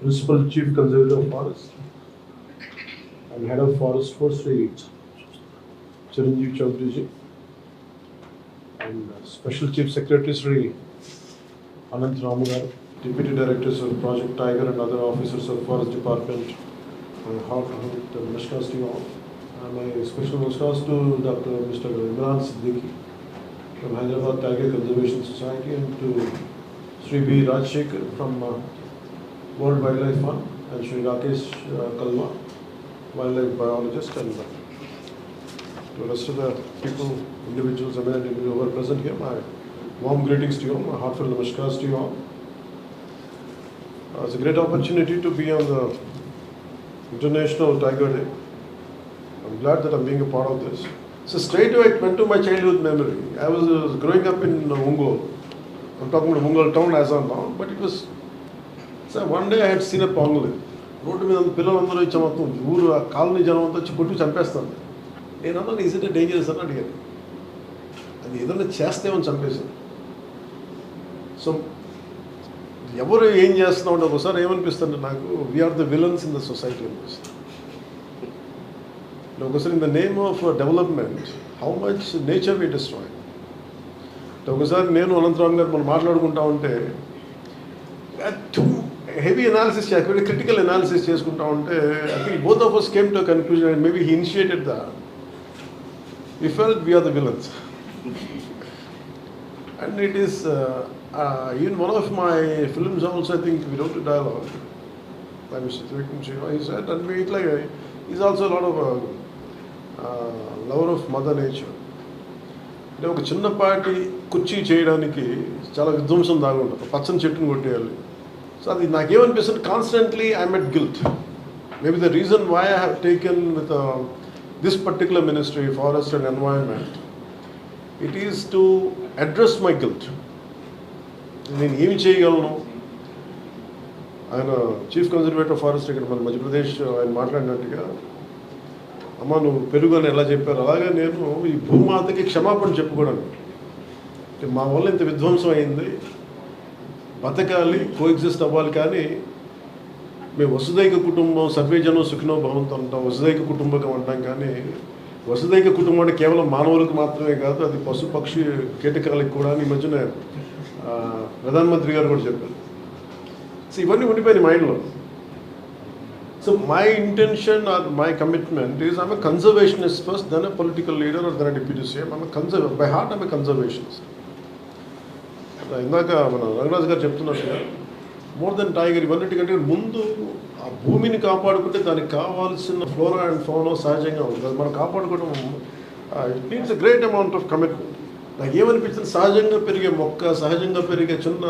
Principal Chief Conservator of Forest and Head of Forest Force Sri Chiranjeev Chaudhary ji, and Special Chief Secretary Sri Anant Ramugaru, Deputy Directors of Project Tiger and other officers of Forest Department. My heartfelt namaskars to you all. My special namaskars to Dr. Mr. Imran Siddiqui from Hyderabad Tiger Conservation Society and to Sri B. Rajshekhar from World Wildlife Fund and Sri Rakesh Kalwa, wildlife biologist, and to the rest of the people, individuals, eminent individuals who are present here, my warm greetings to you all, my heartfelt namaskars to you all. It's a great opportunity to be on the International Tiger Day. I'm glad that I'm being a part of this. So straight away it went to my childhood memory. I was growing up in Ungol. I'm talking about Ungol town as of now, but it was. So one day I had seen a pangolin. Road మీద పిల్లలందరూ ఇచ్చా మొత్తం ఊరు ఆ colony జనం అంతా వచ్చి కొట్టి చంపేస్తాను. నేను అన్నాను ఈజ్ ఇట్ డేంజరస్ అని అడిగాను. అది ఏదైనా చేస్తేమని చంపేశాను. సో ఎవరు ఏం చేస్తున్నాం అంటే ఒకసారి ఏమనిపిస్తుంది నాకు, we are the villains in the society అనిపిస్తుంది. ఒకసారి in the name of development how much nature we destroy. ఒకసారి నేను అనంతరామ్ గారు మనం మాట్లాడుకుంటా ఉంటే too heavy analysis, critical analysis చేసుకుంటా ఉంటే I think both of us came to a conclusion and maybe he initiated that. We felt we are the villains. And it is even one of my films also, I think we wrote a dialogue by Mr. Trivikram Shiva. He said, and we like he's also a lot of lover of mother nature. అంటే ఒక చిన్నపాటి కుర్చీ చేయడానికి చాలా విధ్వంసం దాగి ఉంటుంది. పచ్చని చెట్టును కొట్టేయాలి. So నాకేమనిపిస్తుంది, constantly I'm at guilt. Maybe the reason why I have taken with this particular ministry forest and environment, it is to address my guilt. నేను ఏమి చేయగలను. ఆయన చీఫ్ కన్జర్వేటర్ ఫారెస్ట్ ఇక్కడ మన మధ్యప్రదేశ్ ఆయన మాట్లాడినట్టుగా, అమ్మ నువ్వు పెరుగు అని ఎలా చెప్పారు అలాగే నేను ఈ భూమాతకి క్షమాపణ చెప్పుకోవడానికి మా వల్ల ఇంత విధ్వంసం అయింది, బతకాలి, కోఎగ్జిస్ట్ అవ్వాలి. కానీ మేము వసుదైక కుటుంబం, సర్వేజనం సుఖినో భవంతో అంటాం, వసుదైక కుటుంబకం అంటాం. కానీ వసుదైక కుటుంబం అంటే కేవలం మానవులకు మాత్రమే కాదు, అది పశు పక్షి కీటకాలకు కూడా. ఈ మధ్యన ప్రధానమంత్రి గారు కూడా చెప్పారు. సో ఇవన్నీ ఉండిపోయినాయి మైండ్లో. So my intention or my commitment is I'm a conservationist first, then a political leader or then a deputy CM. By heart I'm a conservationist. ఇందాక మన రంగరాజు గారు చెప్తున్నట్టుగా మోర్ దెన్ టైగర్, ఇవన్నిటికంటే ముందు ఆ భూమిని కాపాడుకుంటే దానికి కావాల్సిన ఫ్లోరా అండ్ ఫౌనా సహజంగా ఉంటుంది. అది మనం కాపాడుకోవడం it needs a great amount of commitment. నాకు ఏమనిపించింది, సహజంగా పెరిగే మొక్క, సహజంగా పెరిగే చిన్న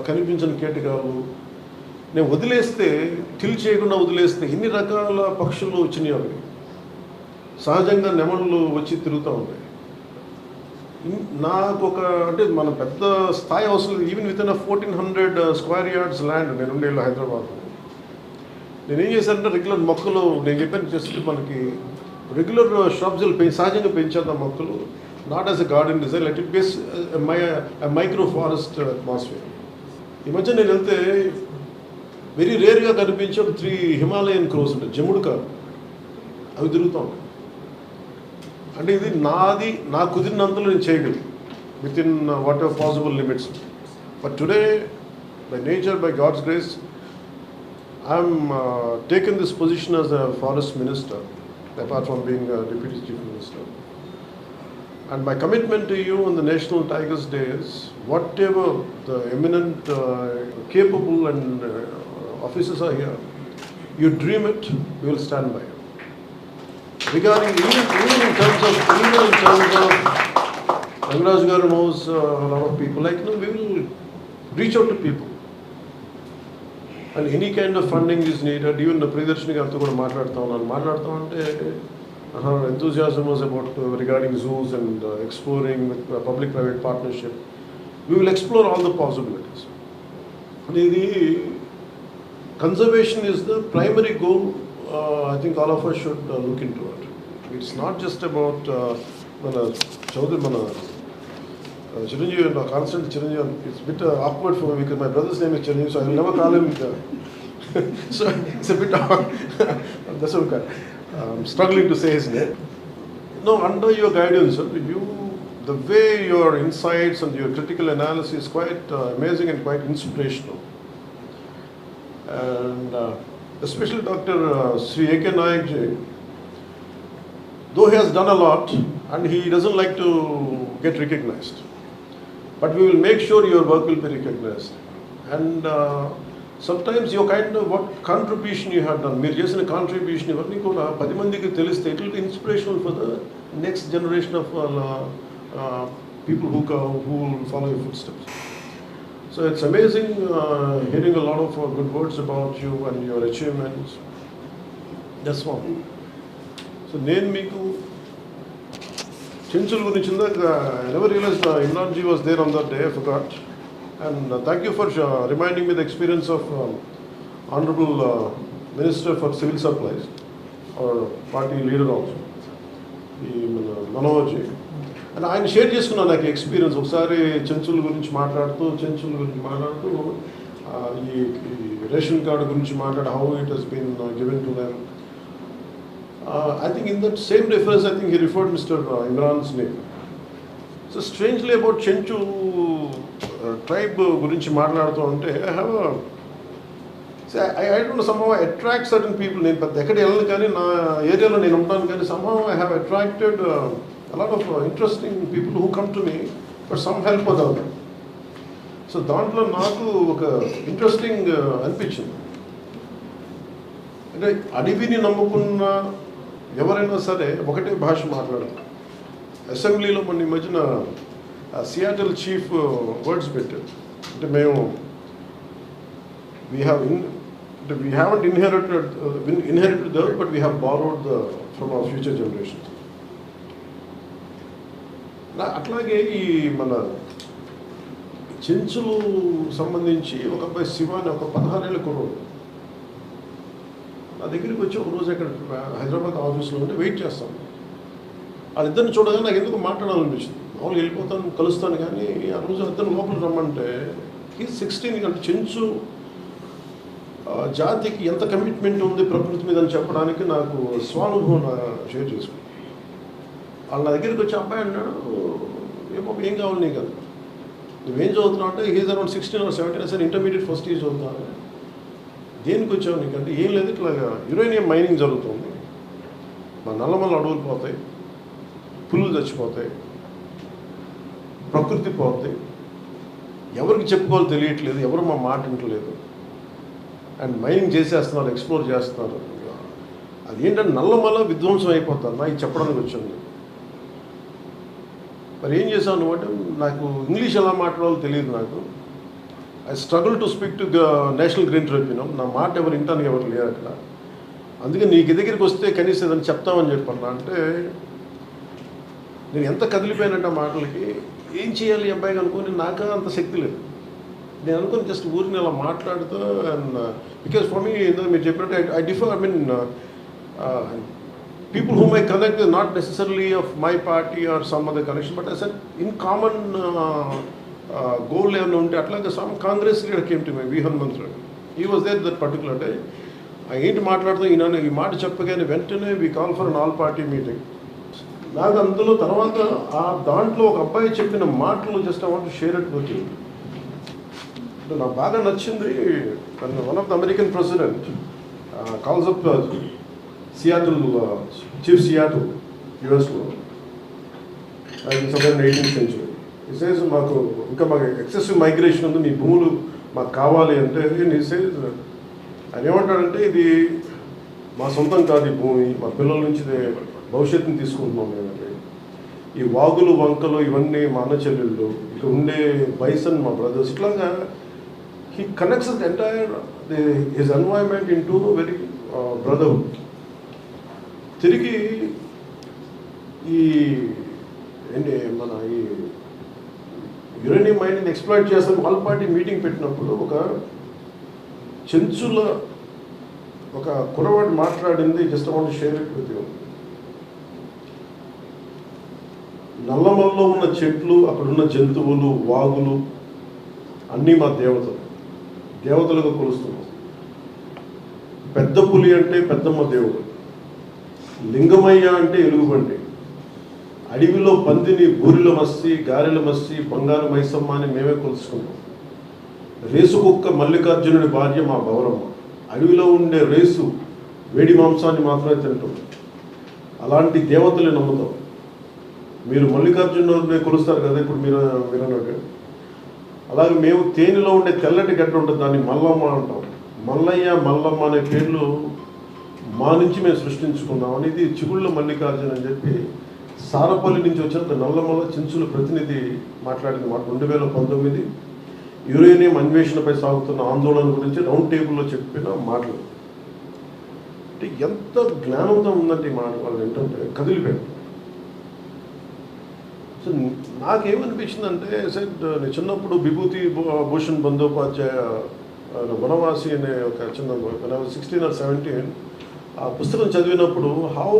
కనిపించిన కీటకాలు నేను వదిలేస్తే, కిల్ చేయకుండా వదిలేస్తే ఎన్ని రకాల పక్షులు వచ్చినాయి. అవి సహజంగా నెమళ్ళు వచ్చి తిరుగుతూ ఉంటాయి. నాకు ఒక అంటే మన పెద్ద స్థాయి అవసరం, even with in 1400 square yards land నేను ఉండేళ్ళు హైదరాబాద్లో. నేనేం చేశానంటే రెగ్యులర్ మొక్కలు, నేను చెప్పాను జస్ట్ మనకి రెగ్యులర్ షాప్స్లు సహజంగా పెంచేద్దాం మొక్కలు, not as a garden design, let it base micro forest atmosphere. ఈ మధ్య నేను వెళ్తే వెరీ రేర్గా కనిపించే ఒక 3 హిమాలయన్ క్రోస్ ఉంటాయి, జముడు కాదు, అవి తిరుగుతూ ఉంటాయి. అంటే ఇది నాది, నాకు కుదిరినంతలో నేను చేయగలను within whatever possible limits. But today by nature, by God's grace, I'm taken this position as a forest minister apart from being deputy chief minister. And my commitment to you on the National Tigers Day is whatever the eminent, capable and officers are here, you dream it, we will stand by you. Regarding even in terms of Rangaraj Garu knows a lot of people, like we will reach out to people. And any kind of funding is needed. Even the Priyadarshini Gartho kuda maatladta unte her enthusiasm was about regarding zoos and exploring with public-private partnership. We will explore all the possibilities. The conservation is the primary goal. I think all of us should look into it. It's not just about Chiranjeevi, constant Chiranjeevi. It's a bit awkward for me because my brother's name is Chiranjeevi, so I will never call him So it's a bit that's okay. I'm struggling to say his name. No, under your guidance, the way your insights and your critical analysis is quite amazing and quite inspirational. And especially Dr. Sri A.K. Nayak ji, though he has done a lot and he doesn't like to get recognized, but we will make sure your work will be recognized. And sometimes your kind of what contribution you have done, మీరు చేసిన contribution ఇవన్నీ కూడా 10 మందికి తెలిస్తే it will be inspirational for the next generation of people who will follow your footsteps. So it's amazing hearing a lot of good words about you and your achievements. That's one. So నేను మీకు చెంచుల గురించి I never realized Imran ji was there on that day, I forgot. And thank you for reminding me the experience of Honorable Minister for Civil Supplies, or party leader also, Manohar ji. And ఆయన share చేసుకున్నాను నాకు experience ఒకసారి చెంచుల గురించి మాట్లాడుతూ ఈ ration card గురించి మాట్లాడు how it has been given to them. I think in that same reference, I think he referred Mr. Imran's name. So strangely about Chenchu tribe gurinchi maatladutu ante I have a I don't know, somehow I attract certain people. నేను పెద్ద ఎక్కడ వెళ్ళను కానీ నా ఏరియాలో నేను ఉంటాను కానీ somehow I have attracted a lot of interesting people who come to me for some help or the other. So దాంట్లో నాకు ఒక ఇంట్రెస్టింగ్ అనిపించింది. అంటే అడవిని నమ్ముకున్న ఎవరైనా సరే ఒకటే భాష మాట్లాడాలి. అసెంబ్లీలో మన ఈ మధ్యన సియాటల్ చీఫ్ వర్డ్స్ పెట్టారు. అంటే మేము we haven't inherited the earth, but we have borrowed from our future generations. అట్లాగే ఈ మన చెంచులు సంబంధించి ఒక అబ్బాయి శివ అని ఒక 16 ఏళ్ళ కుర్రోడు నా దగ్గరికి వచ్చి ఒక రోజు అక్కడ హైదరాబాద్ ఆఫీస్లో ఉంటే వెయిట్ చేస్తాను. వాళ్ళిద్దరిని చూడగానే నాకు ఎందుకు మాట్లాడాలనిపించింది. మామూలుగా వెళ్ళిపోతాను కలుస్తాను కానీ ఆ రోజు ఇద్దరు లోపల రమ్మంటే ఈ 16 అంటే చెంచు జాతికి ఎంత కమిట్మెంట్ ఉంది ప్రకృతి మీద అని చెప్పడానికి నాకు స్వానుభవం షేర్ చేసుకున్నాను. వాళ్ళ దగ్గరికి వచ్చి అబ్బాయి అన్నాడు, ఏం కావాలి నీకు కదా, నువ్వేం చదువుతున్నావు అంటే he's around 16 or 17 sir intermediate first year చదువుతున్నాను. దేనికి వచ్చావు నీకంటే ఏం లేదు, ఇట్లా యురేనియం మైనింగ్ జరుగుతుంది, మా నల్లమల్ల అడవులు పోతాయి, పులులు చచ్చిపోతాయి, ప్రకృతి పోతాయి, ఎవరికి చెప్పుకోవాలో తెలియట్లేదు, ఎవరు మా మాట వింటలేదు, అండ్ మైనింగ్ చేసేస్తున్నారు, ఎక్స్ప్లోర్ చేస్తున్నారు, అదేంటంటే నల్లమల్ల విధ్వంసం అయిపోతారు. నాకు చెప్పడానికి వచ్చింది. మరి ఏం చేశాను నువ్వు అంటే నాకు ఇంగ్లీష్ ఎలా మాట్లాడాలో తెలియదు. నాకు I struggle to speak to national green tribunal. నా మాట ఎవరు వింటానికి ఎవరు లేరు అక్కడ. అందుకే నీకు దగ్గరికి వస్తే కనీసం ఏదైనా చెప్తామని చెప్పన్నా అంటే నేను ఎంత కదిలిపోయానంటే ఆ మాటలకి ఏం చేయాలి అబ్బాయికి అనుకుని నాకు అంత శక్తి లేదు. నేను అనుకుని జస్ట్ ఊరిని అలా మాట్లాడుతూ అండ్ బికాస్ ఫర్ మీ మీరు చెప్పినట్టు I differ, I mean people whom I connect is not necessarily of my party or some other connection, but I said in common goal ఏమైనా ఉంటే అట్లాగే some Congress leader came to me, V. Hanumantra. He was there that particular day. ఏంటి మాట్లాడుతూ ఈయన ఈ మాట చెప్పగానే వెంటనే we call for an all party meeting. నాకు అందులో తర్వాత దాంట్లో ఒక అబ్బాయి చెప్పిన మాటలు just I want to share it with you. నాకు బాగా నచ్చింది. One of the American president calls up Seattle chief Seattle యుఎస్లో సదర్న్ 18th century. ఈ సేజ్ మాకు ఎక్సెసివ్ మైగ్రేషన్ ఉంది, మీ భూములు మాకు కావాలి అంటే ఈ సేజ్ ఆయన ఏమంటాడంటే ఇది మా సొంతం కాదు, ఈ భూమి మా పిల్లల నుంచి భవిష్యత్తుని తీసుకుంటున్నాం మేమంటే. ఈ వాగులు వంకలు ఇవన్నీ మా అన్న చెల్లెళ్ళు, ఇక్కడ ఉండే బైసన్ మా బ్రదర్స్, ఇట్లాగా he connects the entire his environment into very brotherhood. తిరిగి ఈ మన ఈ యురేనియం మైనింగ్ ఎక్స్ప్లాయిట్ చేస్తాను ఆల్ పార్టీ మీటింగ్ పెట్టినప్పుడు ఒక చెంచుల ఒక కురవాడు మాట్లాడింది just want to share it with you. నల్లమల్లో ఉన్న చెట్లు, అక్కడున్న జంతువులు, వాగులు అన్నీ మా దేవతలుగా కొలుస్తున్నాం. పెద్ద పులి అంటే పెద్దమ్మ దేవుడు, లింగమయ్య అంటే ఎలుగుబంటి, అడవిలో పందిని బూరిల మస్సి, గారెల మస్సి, బంగారు మైసమ్మ అని మేమే కొలుసుకున్నాం. రేసు కుక్క మల్లికార్జునుడి భార్య మా గౌరమ్మ. అడవిలో ఉండే రేసు వేడి మాంసాన్ని మాత్రమే తింటాం. అలాంటి దేవతలు నమ్ముతాం. మీరు మల్లికార్జునుడిని కొలుస్తారు కదా, ఇప్పుడు మీరు అన్నట్టు. అలాగే మేము తేనెలో ఉండే తెల్లటి గడ్డ ఉంటుంది, దాన్ని మల్లమ్మ అంటాం. మల్లయ్య, మల్లమ్మ అనే పేర్లు మా నుంచి మేము సృష్టించుకున్నాం అనేది చిగుళ్ళ మల్లికార్జున అని చెప్పి సారపల్లి నుంచి వచ్చిన నల్లమల్ల చించుల ప్రతినిధి మాట్లాడింది మాట. 2019 యురేనియం అన్వేషణపై సాగుతున్న ఆందోళన గురించి రౌండ్ టేబుల్లో చెప్పిన మాటలు. అంటే ఎంత జ్ఞానంతో ఉందంటే ఈ మాట వాళ్ళు ఏంటంటే కదిలిపోయారు. సో నాకేమనిపించిందంటే నేను చిన్నప్పుడు విభూతి భూషణ్ బందోపాధ్యాయ వనవాసి అనే ఒక చిన్న 16 or 17 ఆ పుస్తకం చదివినప్పుడు how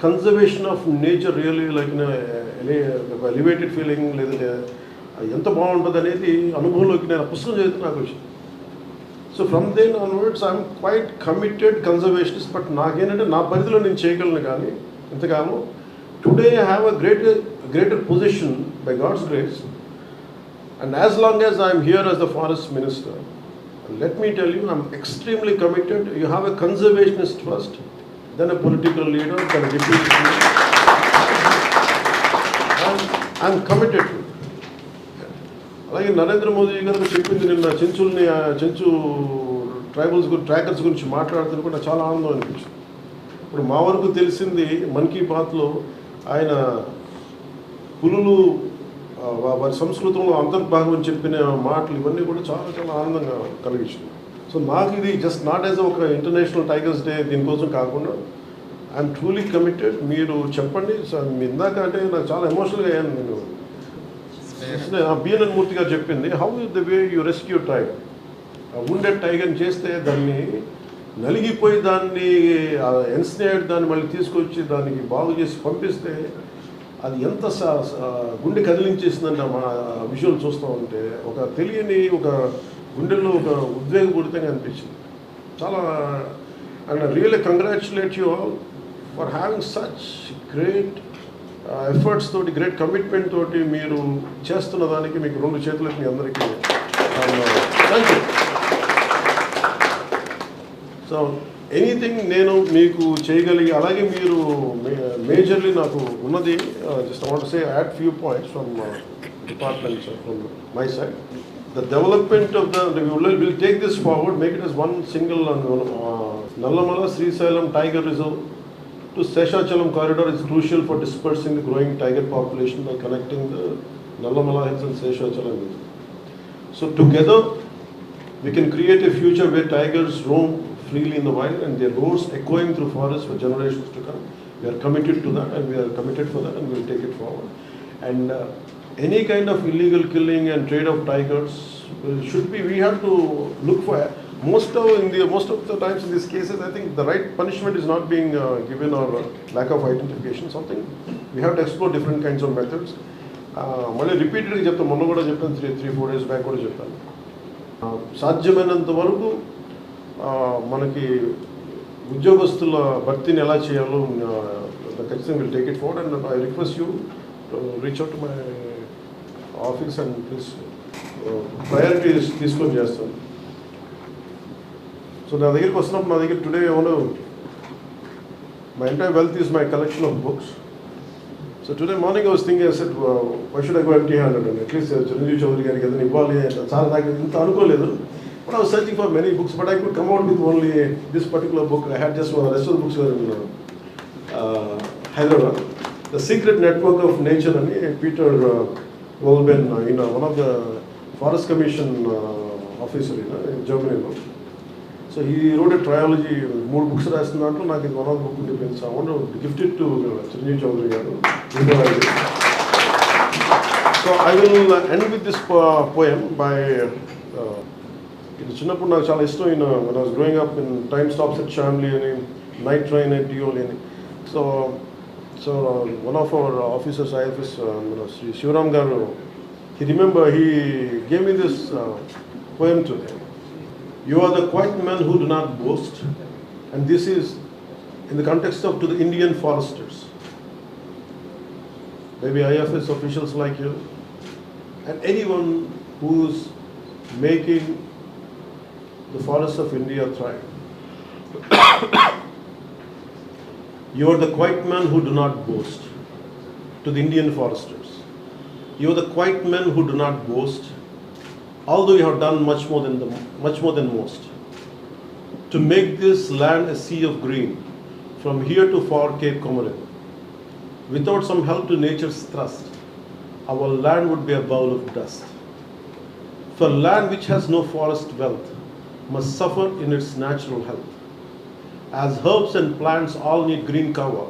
conservation of nature really like elevated feeling, లేదంటే ఎంత బాగుంటుంది అనేది అనుభవంలోకి నేను ఆ పుస్తకం చదివితే నాకు వచ్చింది. So from then onwards I'm quite committed conservationist. But నాకేంటంటే నా పరిధిలో నేను చేయగలను, కానీ ఇంతకాలం today I have a greater position by God's grace, and as long as I am here as the forest minister, let me tell you, I am extremely committed. You have a conservationist first, then a political leader, then a deputy leader. I am committed to it. అలాగే నరేంద్ర మోదీ గారు చెప్పింది నిన్న Chenchu trackers గురించి మాట్లాడుతున్న కూడా చాలా ఆనందం అనిపించింది. ఇప్పుడు మా వరకు తెలిసింది మన్ కీ బాత్లో ఆయన పులులు వారి సంస్కృతంలో అంతర్భాగం అని చెప్పిన మాటలు ఇవన్నీ కూడా చాలా చాలా ఆనందంగా కలిగించింది. సో నాకు ఇది జస్ట్ నాట్ యాజ్ ఒక ఇంటర్నేషనల్ టైగర్స్ డే దీనికోసం కాకుండా ఐఎమ్ ట్రూలీ కమిటెడ్. మీరు చెప్పండి సార్, మీ ఇందాక అంటే నాకు చాలా ఎమోషనల్గా అయ్యాను. నేను బిఎన్ఎన్ మూర్తి గారు చెప్పింది how the way you rescue tiger. ఉండే టైగర్ని చేస్తే దాన్ని నలిగిపోయి దాన్ని ఎన్స్నేడ్ దాన్ని మళ్ళీ తీసుకొచ్చి దానికి బాగు చేసి పంపిస్తే అది ఎంత గుండె కదిలించేసిందంటే మా విజువల్ చూస్తూ ఉంటే ఒక తెలియని ఒక గుండెల్లో ఒక ఉద్వేగపూరితంగా అనిపించింది చాలా. And really congratulate you all for having such great efforts తోటి, గ్రేట్ కమిట్మెంట్ తోటి మీరు చేస్తున్న దానికి మీకు 2 చేతులకి మీ అందరికీ థ్యాంక్ యూ. సో ఎనీథింగ్ నేను మీకు చేయగలిగి, అలాగే మీరు మేజర్లీ నాకు ఉన్నది just I want to say add few points from department from my side. The development of the will take this forward, make it as one single Nallamala Srisailam Tiger Reserve to Seshachalam corridor is crucial for dispersing the growing tiger population by connecting the Nallamala Hills and Seshachalam Hills. So together we can create a future where tigers roam freely in the wild and their roars echoing through forests for generations to come. We are committed to that, and we are committed for that, and we will take it forward. And any kind of illegal killing and trade of tigers should be, we have to look for most of the times in these cases I think the right punishment is not being given, or lack of identification, something we have to explore different kinds of methods. మళ్ళీ రిపీటెడ్గా చెప్తాను, మొన్న కూడా చెప్పాను, 3-4 days back కూడా చెప్పాను. సాధ్యమైనంత వరకు మనకి ఉద్యోగస్తుల భర్తీని ఎలా చేయాలో ఖచ్చితంగా will take it forward. And I request you reach out to my office and please priorities తీసుకొని చేస్తాను. సో నా దగ్గరికి వస్తున్నప్పుడు నా దగ్గర today my entire wealth is my collection of books. So today morning I was thinking, I said why should I go empty handed, and at least Chiranjeevi Chowdary గారికి ఏదైనా ఇవ్వాలి. చాలా నాకు ఇంత అనుకోలేదు. But I was searching for many books, but I could come out with only this particular book. I had just one. The rest of the books were in Hyderabad. The Secret Network of Nature and Peter Wolben, one of the Forest Commission officer in Germany. So he wrote a trilogy, 3 books రాస్తున్నట్టు నాకు ఇది one of the book ఉండిపోయింది. So I want to gift it to Chiranjeevi Chaudhary garu. So I will end with this poem by ఇది చిన్నప్పుడు నాకు చాలా ఇష్టం. when I was growing up in Time Stops at Shamli అని, Night Train at Dioli అని. So one of our officers, IFS, Sri Shivaram garu, he gave me this poem today. You are the quiet men who do not boast. And this is in the context of to the Indian foresters. Maybe IFS officials like you, and anyone who's making the forests of India thrive. You are the quiet men who do not boast. To the Indian foresters. You are the quiet men who do not boast, although you have done much more than most. To make this land a sea of green, from here to far Cape Comorin. Without some help to nature's thrust, our land would be a bowl of dust. For land which has no forest wealth must suffer in its natural health. As herbs and plants all need green cover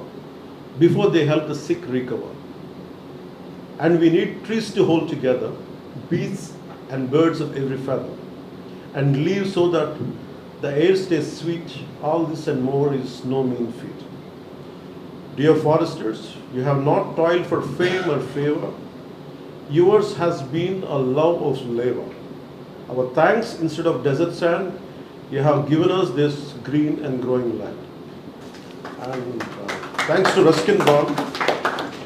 before they help the sick recover. And we need trees to hold together, beasts and birds of every feather, and leaves so that the air stays sweet. All this and more is no mean feat. Dear foresters, you have not toiled for fame or favor. Yours has been a love of labor. Our thanks, instead of desert sand, you have given us this green and growing land. And thanks to Ruskin Bond,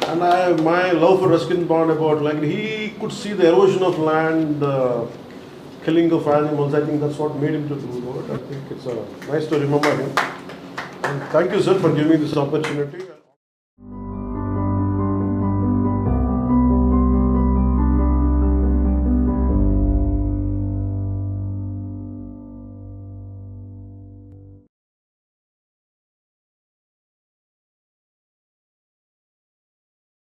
and my love for Ruskin Bond about like he could see the erosion of land, killing of animals. I think that's what made him to do it. I think it's nice to remember him. And thank you, sir, for giving me this opportunity.